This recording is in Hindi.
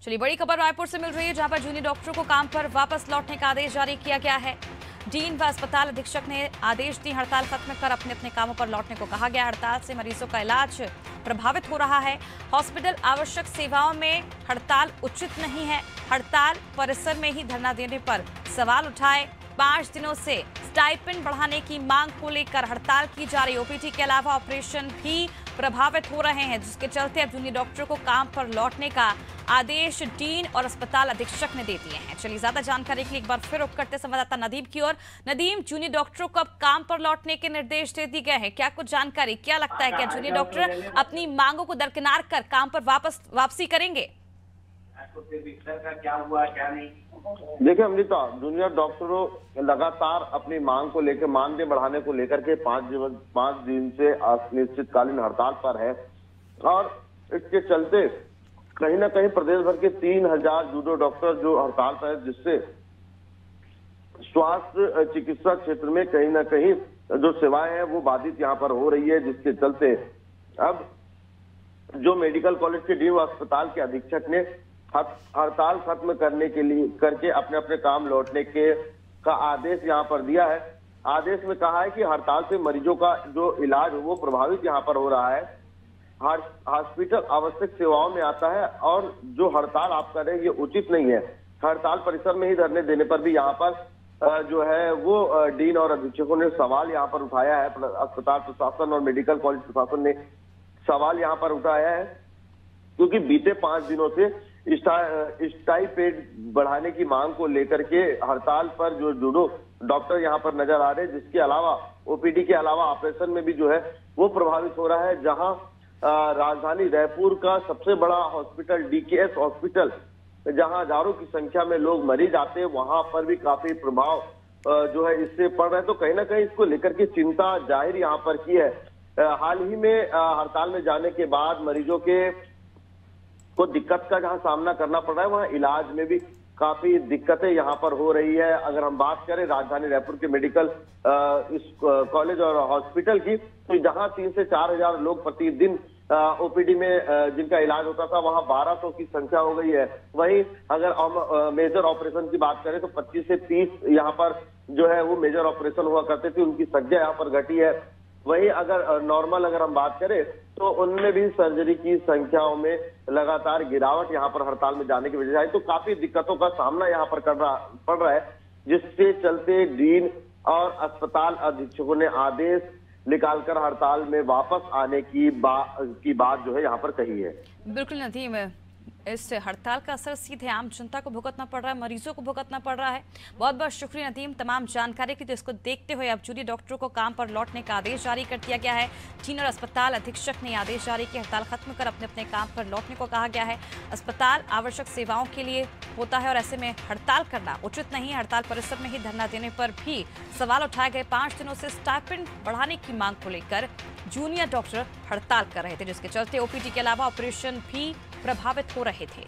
चलिए बड़ी खबर रायपुर से मिल रही है, जहां पर जूनियर डॉक्टरों को काम पर वापस लौटने का आदेश जारी किया गया है। डीन व अस्पताल अधीक्षक ने आदेश दी, हड़ताल खत्म कर अपने अपने कामों पर लौटने को कहा गया। हड़ताल से मरीजों का इलाज प्रभावित हो रहा है। हॉस्पिटल आवश्यक सेवाओं में हड़ताल उचित नहीं है। हड़ताल परिसर में ही धरना देने पर सवाल उठाए। 5 दिनों से स्टाइपेंड बढ़ाने की मांग को लेकर हड़ताल की जा रही। ओपीडी के अलावा ऑपरेशन भी प्रभावित हो रहे हैं, जिसके चलते अब जूनियर डॉक्टरों को काम पर लौटने का आदेश डीन और अस्पताल अधीक्षक ने दे दिए हैं। चलिए ज्यादा जानकारी के लिए एक बार फिर रुख करते संवाददाता नदीम की ओर। नदीम, जूनियर डॉक्टरों को अब काम पर लौटने के निर्देश दे दिए गए हैं, क्या कुछ जानकारी? क्या लगता है क्या जूनियर डॉक्टर अपनी मांगों को दरकिनार कर काम पर वापसी करेंगे? क्या हुआ क्या नहीं? देखिए अमृता, जूनियर डॉक्टरों लगातार अपनी मांग को लेकर, मानदेय बढ़ाने को लेकर के 5 दिन से अनिश्चितकालीन हड़ताल पर है और इसके चलते कहीं ना कहीं प्रदेश भर के 3000 जूनियर डॉक्टर जो हड़ताल पर है, जिससे स्वास्थ्य चिकित्सा क्षेत्र में कहीं ना कहीं जो सेवाएं हैं वो बाधित यहाँ पर हो रही है, जिसके चलते अब जो मेडिकल कॉलेज के डीन व अस्पताल के अधीक्षक ने हड़ताल खत्म करने के लिए करके अपने अपने काम लौटने का आदेश यहाँ पर दिया है। आदेश में कहा है कि हड़ताल से मरीजों का जो इलाज वो प्रभावित यहाँ पर हो रहा है। हॉस्पिटल आवश्यक सेवाओं में आता है और जो हड़ताल आप कर रहे हैं ये उचित नहीं है। हड़ताल परिसर में ही धरने देने पर भी यहाँ पर जो है वो डीन और अधीक्षकों ने सवाल यहाँ पर उठाया है। अस्पताल प्रशासन और मेडिकल कॉलेज प्रशासन ने सवाल यहाँ पर उठाया है, क्योंकि बीते 5 दिनों से स्टाइपेंड बढ़ाने की मांग को लेकर के हड़ताल पर जो जूनियर डॉक्टर यहाँ पर नजर आ रहे हैं, जिसके अलावा ओपीडी के अलावा ऑपरेशन में भी जो है वो प्रभावित हो रहा है। जहां राजधानी रायपुर का सबसे बड़ा हॉस्पिटल डीकेएस हॉस्पिटल, जहां हजारों की संख्या में लोग मरीज आते हैं, वहां पर भी काफी प्रभाव जो है इससे पड़ रहा है। तो कहीं ना कहीं इसको लेकर के चिंता जाहिर यहाँ पर की है। हाल ही में हड़ताल में जाने के बाद मरीजों को दिक्कत का जहां सामना करना पड़ रहा है, वहां इलाज में भी काफी दिक्कतें यहाँ पर हो रही है। अगर हम बात करें राजधानी रायपुर के मेडिकल इस कॉलेज और हॉस्पिटल की, तो जहां 3 से 4 हजार लोग प्रतिदिन ओपीडी में जिनका इलाज होता था, वहां 1200 की संख्या हो गई है। वहीं अगर हम मेजर ऑपरेशन की बात करें तो 25 से 30 यहाँ पर जो है वो मेजर ऑपरेशन हुआ करते थे, उनकी संख्या यहाँ पर घटी है। वहीं अगर नॉर्मल अगर हम बात करें तो उनमें भी सर्जरी की संख्याओं में लगातार गिरावट यहाँ पर हड़ताल में जाने की वजह से आई। तो काफी दिक्कतों का सामना यहाँ पर पड़ रहा है, जिससे चलते डीन और अस्पताल अधीक्षकों ने आदेश निकालकर हड़ताल में वापस आने की बात जो है यहाँ पर कही है। बिल्कुल नदीम, इस हड़ताल का असर सीधे आम जनता को भुगतना पड़ रहा है, मरीजों को भुगतना पड़ रहा है। बहुत बहुत शुक्रिया नदीम तमाम जानकारी की। तो इसको देखते हुए अब जूनियर डॉक्टरों को काम पर लौटने का आदेश जारी कर दिया गया है। डीन और अस्पताल अधीक्षक ने आदेश जारी किया, हड़ताल खत्म कर अपने अपने काम पर लौटने को कहा गया है। अस्पताल आवश्यक सेवाओं के लिए होता है और ऐसे में हड़ताल करना उचित नहीं है। हड़ताल परिसर में ही धरना देने पर भी सवाल उठाए गए। 5 दिनों से स्टाइपेंड बढ़ाने की मांग को लेकर जूनियर डॉक्टर हड़ताल कर रहे थे, जिसके चलते ओपीडी के अलावा ऑपरेशन भी प्रभावित हो रहे थे।